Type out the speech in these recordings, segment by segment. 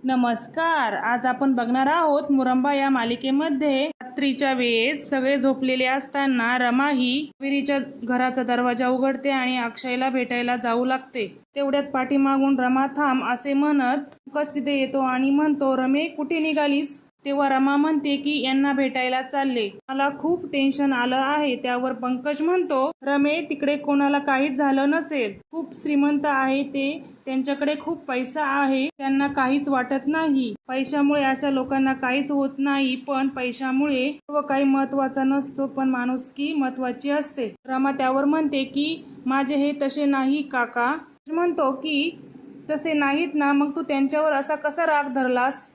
नमस्कार. आज आपण बघणार आहोत मुरंबा या मालिकेमध्ये रात्रीच्या वेळेस सगळे झोपलेले असताना रमा ही कावेरीच्या घराचा दरवाजा उघडते आणि अक्षयला भेटायला जाऊ लागते. तेवढ्यात पाठीमागून रमा थांब असे म्हणत पंकज तिथे येतो आणि म्हणतो, रमे कुठे निघालीस? तेव्हा रमा म्हणते की यांना भेटायला चालले, मला खूप टेन्शन आलं आहे. त्यावर पंकज म्हणतो, रमे तिकडे कोणाला काहीच झालं नसेल, खूप श्रीमंत आहे ते, त्यांच्याकडे खूप पैसा आहे, त्यांना काहीच वाटत नाही. पैशामुळे अशा लोकांना काहीच होत नाही, पण पैशामुळे सर्व काही महत्वाचा नसतो, पण माणुसकी महत्वाची असते. रमा त्यावर म्हणते की माझे हे तसे नाही काका. म्हणतो की तसे नाहीत ना, मग तू त्यांच्यावर असा कसा राग धरलास?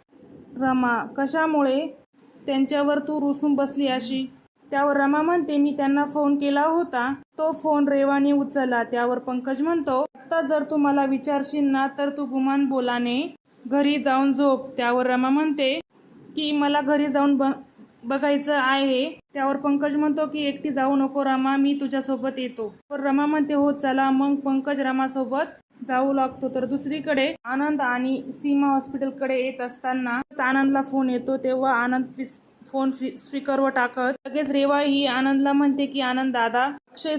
रमा, कशामुळे? त्यांच्यावर तू रुसून बसली अशी? त्यावर रमा म्हणते, मी त्यांना फोन केला होता, तो फोन रेवाने उचलला. त्यावर पंकज म्हणतो, आता जर तू मला विचारशील ना तर तू गुमान बोलाने घरी जाऊन झोप. त्यावर रमा म्हणते की मला घरी जाऊन बघायचं आहे. त्यावर पंकज म्हणतो की एकटी जाऊ नको रमा, मी तुझ्यासोबत येतो. तर रमा म्हणते हो चला. मग पंकज रमासोबत जाऊ लागतो. तर दुसरीकडे आनंद आणि सीमा हॉस्पिटलकडे येत असताना आनंदला फोन येतो. तेव्हा आनंद फोन स्पीकरवर टाकत लगेच रेवा ही आनंदला म्हणते की आनंद दादा, अक्षय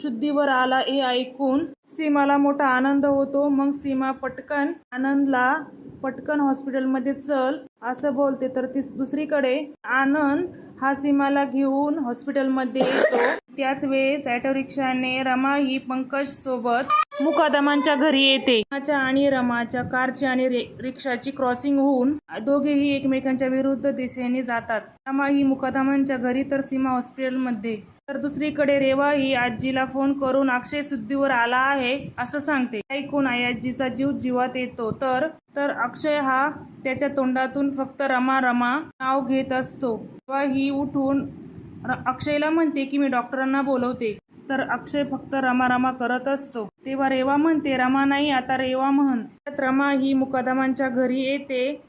शुद्धीवर आला. हे ऐकून सीमाला मोठा आनंद होतो. मग सीमा पटकन आनंदला पटकन हॉस्पिटलमध्ये चल असं बोलते. तर दुसरीकडे आनंद हा सीमाला घेऊन हॉस्पिटलमध्ये येतो. त्याच वेळेस ऑटो रिक्षाने रमा ही पंकज सोबत मुकादमांच्या घरी येते. आणि रमाच्या कारची आणि रिक्षाची क्रॉसिंग होऊन दोघेही एकमेकांच्या विरुद्ध दिशेने जातात. रमा ही मुकादमांच्या घरी तर सीमा हॉस्पिटलमध्ये. तर दुसरीकडे रेवा ही आजीला फोन करून अक्षय शुद्धीवर आला आहे असं सांगते. ऐकून आजीचा जीव जीवात येतो. तर अक्षय हा त्याच्या तोंडातून फक्त रमा रमा नाव घेत असतो. रेवा ही उठून अक्षयला म्हणते की मी डॉक्टरांना बोलवते. तर अक्षय फक्त रमा रमा करत असतो. तेव्हा रेवा म्हणते, रमा नाही आता रेवा म्हण. त्यात रमा ही मुकादमांच्या घरी येते.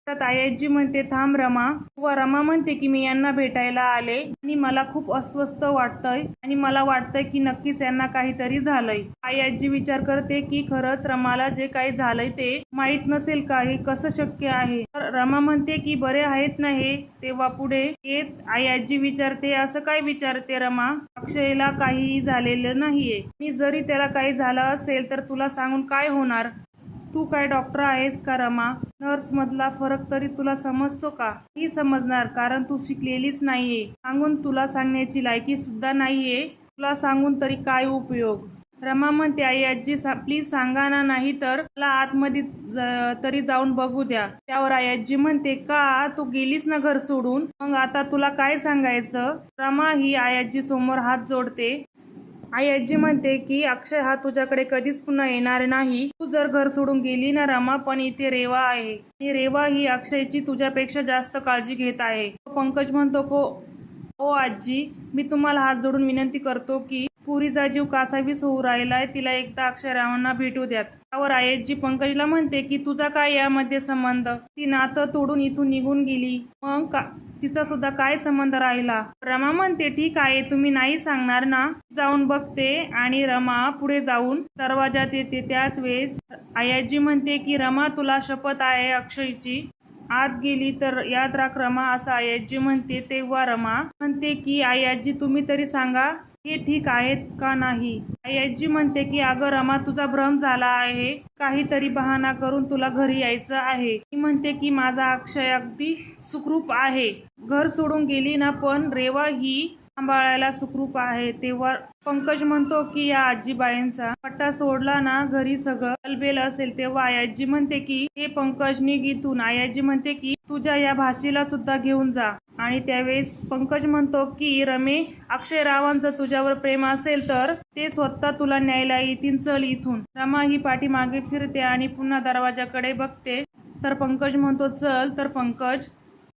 त्यात आयाजी म्हणते, थांब रमा. व रमा म्हणते की मी यांना भेटायला आले आणि मला खूप अस्वस्थ वाटतंय आणि मला वाटतंय की नक्कीच यांना काहीतरी झालंय. आयाजी विचार करते की खरंच रमाला जे काही झालंय ते माहीत नसेल का? हे कसं शक्य आहे? तर रमा म्हणते की बरे आहेत ना हे? तेव्हा पुढे येत आयाजी विचारते, असं काय विचारते रमा? अक्षयला काहीही झालेलं नाहीये आणि जरी त्याला काही झालं असेल तर तुला सांगून काय होणार? तू काय डॉक्टर आहेस का रमा? नर्स मधला फरक तरी तुला समजतो का? ही समजणार, कारण तू शिकलेलीच नाहीये. सांगून तुला सांगण्याची लायकी सुद्धा नाहीये. तुला सांगून तरी काय उपयोग? रमा म्हणते, आई आजी प्लीज सांगा ना, नाही तर मला आतमध्ये तरी जाऊन बघू द्या. त्यावर आई आजी म्हणते, का तू गेलीस ना घर सोडून, मग आता तुला काय सांगायचं? रमा ही आई आजी समोर हात जोडते. आई आजी म्हणते की अक्षय हा तुझ्याकडे कधीच पुन्हा येणार नाही. तू जर घर सोडून गेली ना रमा, पण इथे रेवा आहे आणि रेवा ही अक्षयची तुझ्यापेक्षा जास्त काळजी घेत आहे. पंकज म्हणतो, हो आजी, मी तुम्हाला हात जोडून विनंती करतो की पुरीचा जीव कासावीस होऊ राहिलाय, तिला एकदा अक्षयरावांना भेटू द्यात. त्यावर आयाजी पंकजला म्हणते की तुझा काय यामध्ये संबंध? ती नातं तोडून इथून निघून गेली, मग तिचा सुद्धा काय संबंध राहिला? रमा म्हणते, ठीक आहे, तुम्ही नाही सांगणार ना, जाऊन बघते. आणि रमा पुढे जाऊन दरवाजात येते. त्याच वेळेस आयाजी म्हणते की रमा, तुला शपथ आहे अक्षयची, आत गेली तर याद राख रमा, असं आयाजी म्हणते. तेव्हा रमा म्हणते की आयाजी तुम्ही तरी सांगा हे ठीक आहेत का नाही? आयाजी म्हणते की अगं रमा, तुझा भ्रम झाला आहे, काहीतरी बहाणा करून तुला घरी यायचं आहे. ती म्हणते की माझा अक्षय अगदी सुखरूप आहे, घर सोडून गेली ना, पण रेवा ही सांभाळायला सुखरूप आहे. तेव्हा पंकज म्हणतो की या आजीबाईंचा पट्टा सोडला ना, घरी सगळं अलबेल असेल. तेव्हा आयाजी म्हणते की हे पंकज निघ इथून. आयाजी म्हणते की तुझ्या या भाषेला सुद्धा घेऊन जा. आणि त्यावेळेस पंकज म्हणतो की रमे, अक्षय रावांचं तुझ्यावर प्रेम असेल तर ते स्वतः तुला न्यायला येतील, चल इथून. रमा ही पाठीमागे फिरते आणि पुन्हा दरवाजाकडे बघते. तर पंकज म्हणतो चल. तर पंकज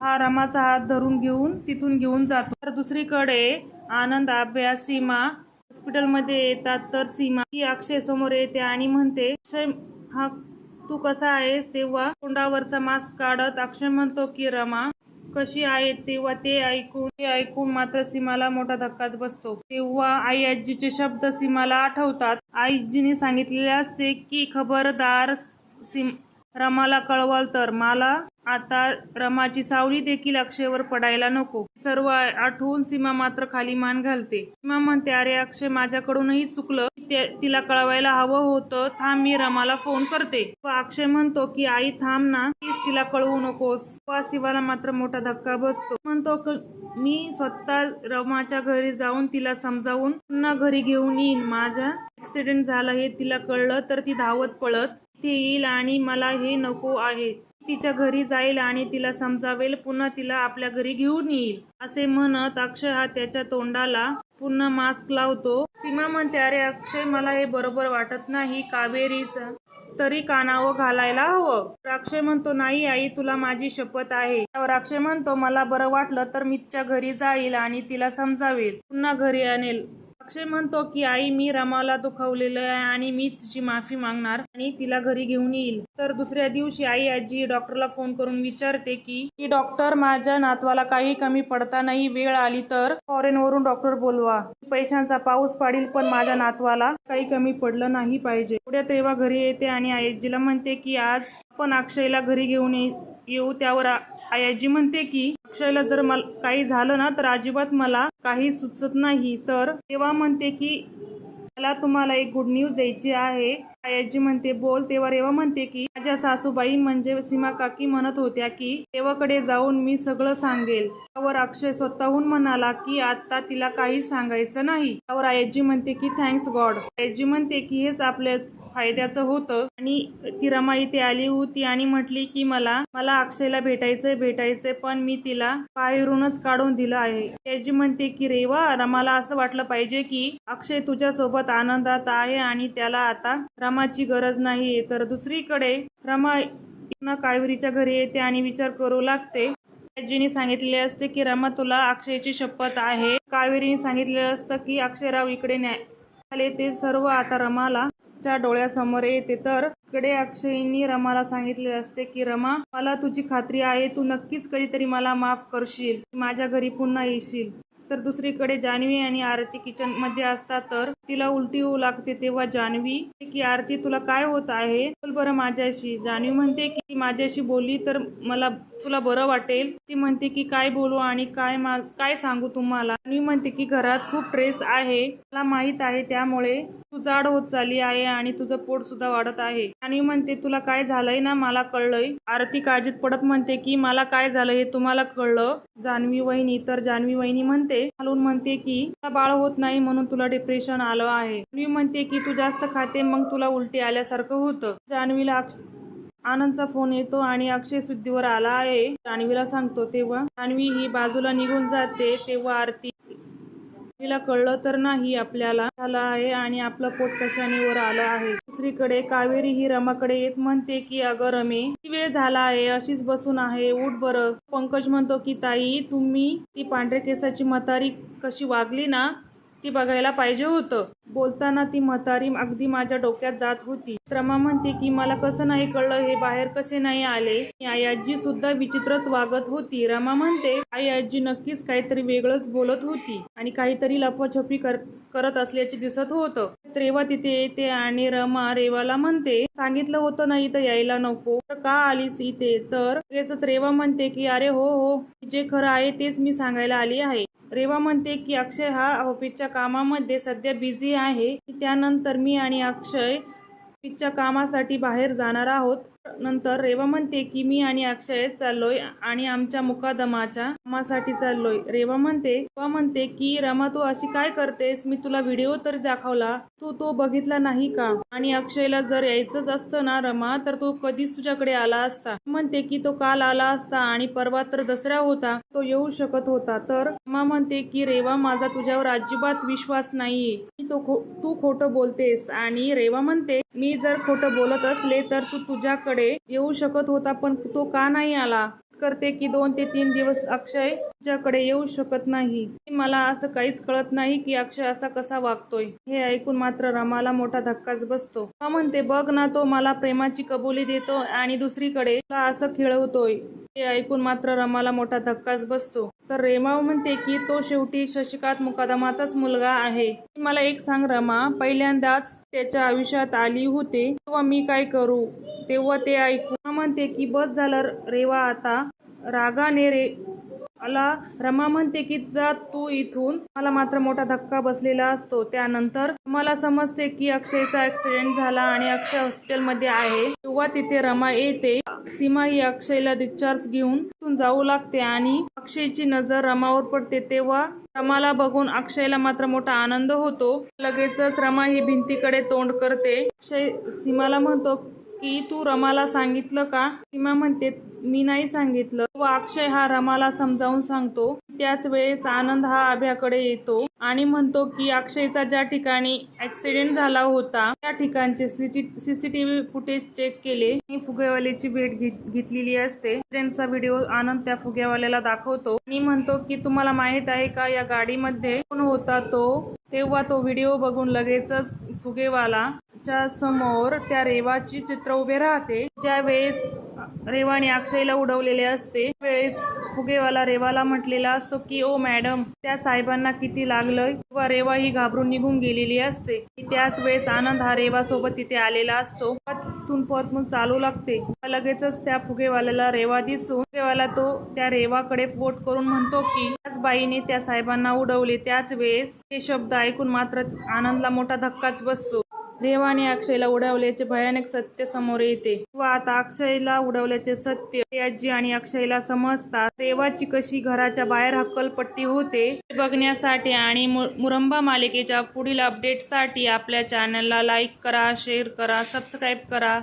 हा रमाचा हात धरून तिथून घेऊन जातो. तर दुसरीकडे आनंद, अभ्या, सीमा हॉस्पिटलमध्ये येतात. तर सीमा ही अक्षय समोर येते आणि म्हणते, अक्षय हा तू कसा आहेस? तेव्हा तोंडावरचा मास्क काढत अक्षय म्हणतो की रमा कशी आहे? तेव्हा ते ऐकून मात्र सीमाला मोठा धक्काच बसतो. तेव्हा आई आजीचे शब्द सीमाला आठवतात. आईजीने सांगितलेले असते की खबरदार रमाला कळवल तर मला आता रमाची सावली देखील अक्षयवर पडायला नको. सर्व आठवून सीमा मात्र खाली मान घालते. सीमा म्हणते, अरे अक्षय, माझ्याकडूनही चुकलं. तिला कळवायला हवं होतं. थांब, मी रमाला फोन करते. अक्षय म्हणतो की आई थांब ना, प्लीज तिला कळवू नकोस. सीमाला मात्र मोठा धक्का बसतो. म्हणतो मी स्वतः रमाच्या घरी जाऊन तिला समजावून पुन्हा घरी घेऊन येईन. माझा ऍक्सिडेंट झाला हे तिला कळलं तर ती धावत पळत इथे येईल आणि मला हे नको आहे. तिच्या घरी जाईल आणि तिला समजावेल, पुन्हा तिला आपल्या घरी घेऊन येईल. असे म्हणत अक्षय हा त्याच्या तोंडाला पुन्हा मास्क लावतो. सीमा म्हणते, अरे अक्षय, मला हे बरोबर वाटत नाही. कावेरीचं तरी कानावर घालायला हवं. अक्षय म्हणतो, नाही आई, तुला माझी शपथ आहे. त्यावर अक्षय म्हणतो, मला बरं वाटलं तर मी तिच्या घरी जाईल आणि तिला समजावेल, पुन्हा घरी आणेल. अक्षय म्हणतो की आई, मी रमाला दुखवलेलं आहे आणि मी तिची माफी मागणार आणि तिला घरी घेऊन येईल. तर दुसऱ्या दिवशी आई आजी डॉक्टरला फोन करून विचारते की डॉक्टर, माझ्या नातवाला काही कमी पडता नाही, वेळ आली तर फॉरेनवरून डॉक्टर बोलवा. पैशांचा पाऊस पाडील पण माझ्या नातवाला काही कमी पडलं नाही पाहिजे. पुढ्यात रेवा घरी येते आणि आजीला म्हणते की आज आपण अक्षयला घरी घेऊन येऊ. त्यावर आजी म्हणते की अक्षयला जर मला काही झालं ना तर अजिबात मला काही सुचत नाही. तर तेव्हा म्हणते की मला तुम्हाला एक गुड न्यूज द्यायची आहे. आजी म्हणते, बोल. तेव्हा रेवा म्हणते की माझ्या सासूबाई म्हणजे सीमा काकी म्हणत होत्या की रेवाकडे जाऊन मी सगळं सांगेल. त्यावर अक्षय स्वतःहून म्हणाला की आता तिला काही सांगायचं नाही. त्यावर आजी म्हणते की थँक्स गॉड. आजी म्हणते की हेच आपल्या फायद्याचं होतं. आणि ती रमा इथे आली होती आणि म्हटली की मला अक्षयला भेटायचंय पण मी तिला बाहेरूनच काढून दिलं आहे. आजी म्हणते की रेवा, रमाला असं वाटलं पाहिजे की अक्षय तुझ्या सोबत आनंदात आहे आणि त्याला आता रमाची गरज नाहीये. तर दुसरीकडे रमा पुन्हा कावेरीच्या घरी येते आणि विचार करू लागते. आजीने सांगितलेले असते की रमा, तुला अक्षयची शपथ आहे. कावेरीने सांगितलेलं असतं की अक्षयराव इकडे आले. ते सर्व आता रमाला च्या डोळ्यासमोर येते. तर इकडे अक्षयनी रमाला सांगितले असते की रमा, मला तुझी खात्री आहे, तू नक्कीच कधीतरी मला माफ करशील, माझ्या घरी पुन्हा येशील. तर दुसरीकडे जान्हवी आणि आरती किचन मध्ये असतात. तर तिला उलटी होऊ लागते. तेव्हा जान्हवी की आरती, तुला काय होत आहे, बोल बरं माझ्याशी. जान्हवी म्हणते की ती माझ्याशी बोलली तर मला तुला बरं वाटेल. ती म्हणते की काय बोलू आणि काय सांगू तुम्हाला. जान्हवी म्हणते की घरात खूप स्ट्रेस आहे, मला माहित आहे, त्यामुळे तू जाड होत चालली आहे आणि तुझं पोट सुद्धा वाढत आहे. जान्हवी म्हणते, तुला काय झालंय ना, मला कळलंय. आरती काळजीत पडत म्हणते की मला काय झालं हे तुम्हाला कळलं जान्हवी वहिनी. तर जान्हवी वहिनी म्हणते हलून म्हणते की तुला बाळ होत नाही म्हणून तुला डिप्रेशन आलं आहे. जान्हवी म्हणते की तू जास्त खाते मग तुला उलटी आल्यासारखं होतं. जान्हवीला आनंदचा फोन येतो आणि अक्षय सुट्टीवर आला आहे, जान्हवीला सांगतो. तेव्हा जान्हवी ही बाजूला निघून जाते. तेव्हा आरती, तिला कळलं तर नाही आपल्याला झालं आहे आणि आपलं पोट कशाने वर आलं आहे. दुसरीकडे कावेरी ही रमाकडे येत म्हणते की अगं रमे, किती वेळ झाला आहे, अशीच बसून आहे, उठ बरं. पंकज म्हणतो की ताई, तुम्ही ती पांढऱ्या केसाची म्हातारी कशी वागली ना, ती बघायला पाहिजे होतं. बोलताना ती म्हातारी अगदी माझ्या डोक्यात जात होती. रमा म्हणते की मला कसं नाही कळलं, हे बाहेर कसे नाही आले. आई आजी सुद्धा विचित्रच वागत होती. रमा म्हणते आई आजी नक्कीच काहीतरी वेगळंच बोलत होती आणि काहीतरी लपवाछपी करत असल्याचे दिसत होतं. रेवा तिथे येते आणि रमा रेवाला म्हणते, सांगितलं होतं ना इथं यायला नको, तर का आलीस इथे. तर लगेचच रेवा म्हणते की अरे हो, जे खरं आहे तेच मी सांगायला आली आहे. रेवा म्हणते की अक्षय हा ऑफिसच्या कामामध्ये सध्या बिझी आहे, त्यानंतर मी आणि अक्षय ऑफिसच्या कामासाठी बाहेर जाणार आहोत. नंतर रेवा म्हणते की मी आणि अक्षय चाललोय आणि आमच्या मुकादमाच्या कामासाठी चाललोय. रेवा म्हणते की रमा, तू अशी काय करतेस, मी तुला व्हिडिओ तर दाखवला, तू तो बघितला नाही का. आणि अक्षयला जर यायचंच असतं ना रमा, तर तो कधीच तुझ्याकडे आला असता. म्हणते की तो काल आला असता आणि परवा तर दसरा होता, तो येऊ शकत होता. तर रमा म्हणते की रेवा, माझा तुझ्यावर अजिबात विश्वास नाहीये, तू खोटं बोलतेस. आणि रेवा म्हणते, मी जर खोटं बोलत असले तर तू तुझ्याकडे येऊ शकत होता, पण तो का नाही आला. करते की 2 ते 3 दिवस अक्षय तुझ्याकडे येऊ शकत नाही. मला असं काहीच कळत नाही की अक्षय असा कसा वागतोय. हे ऐकून मात्र रमाला मोठा धक्काच बसतो. रमा म्हणते, बघ ना, तो मला प्रेमाची कबुली देतो आणि दुसरीकडे तुला असं खेळवतोय. हे ऐकून मात्र रमाला मोठा धक्काच बसतो. तर रेवा म्हणते की तो शेवटी शशिकांत मुकादमाचाच मुलगा आहे. मला एक सांग रमा, पहिल्यांदाच त्याच्या आयुष्यात आली होते तेव्हा मी काय करू? तेव्हा ते ऐकून म्हणते की बस झालं रेवा आता. रागाने रमा म्हणते की जा तू इथून. मला मात्र मोठा धक्का बसलेला असतो. त्यानंतर मला समजते की अक्षयचा ऍक्सिडेंट झाला आणि अक्षय हॉस्पिटलमध्ये आहे. तेव्हा तिथे रमा येते. सीमा ही अक्षयला डिस्चार्ज घेऊन तिथून जाऊ लागते आणि अक्षयची नजर रमावर पडते. तेव्हा रमाला बघून अक्षयला मात्र मोठा आनंद होतो. लगेचच रमा ही भिंतीकडे तोंड करते. अक्षय सीमाला म्हणतो की तू रमाला सांगितलं का? सीमा म्हणते मी नाही सांगितलं. व अक्षय हा रमाला समजावून सांगतो. त्याच वेळेस आनंद हा अभ्याकडे येतो आणि म्हणतो की अक्षयचा ज्या ठिकाणी ऍक्सिडेंट झाला होता त्या ठिकाणचे सीसीटीव्ही फुटेज चेक केले. फुगेवाल्याची भेट घेतलेली असते. ऍक्सिडेंटचा व्हिडिओ आनंद त्या फुगेवाल्याला दाखवतो आणि म्हणतो की तुम्हाला माहित आहे का या गाडीमध्ये कोण होता तो? तेव्हा तो व्हिडिओ बघून लगेचच फुगेवालाच्या समोर त्या रेवाची चित्र उभे राहते. ज्या वेळेस रेवाने अक्षयला उडवलेले असते वेळेस फुगेवाला रेवाला म्हटलेला असतो की ओ मॅडम त्या साहेबांना किती लागलंय. तेव्हा रेवा ही घाबरून निघून गेलेली असते. त्याच वेळेस आनंद हा रेवा सोबत तिथे आलेला असतो. तिथून परत चालू लागते. लगेचच त्या फुगेवाल्याला रेवा दिसून फुगेवाला तो त्या रेवाकडे बोट करून म्हणतो की त्याच बाईने त्या साहेबांना उडवले. त्याच वेळेस हे शब्द ऐकून मात्र आनंदला मोठा धक्काच बसतो. रेवाने अक्षयला उडवल्याचे भयानक सत्य समोर येते व आता अक्षयला उडवल्याचे सत्य आजी आणि अक्षयला समजतात. रेवाची कशी घराच्या बाहेर हक्कलपट्टी होते हे बघण्यासाठी आणि मुरंबा मालिकेच्या पुढील अपडेटसाठी आपल्या चॅनलला लाईक करा, शेअर करा, सबस्क्राईब करा.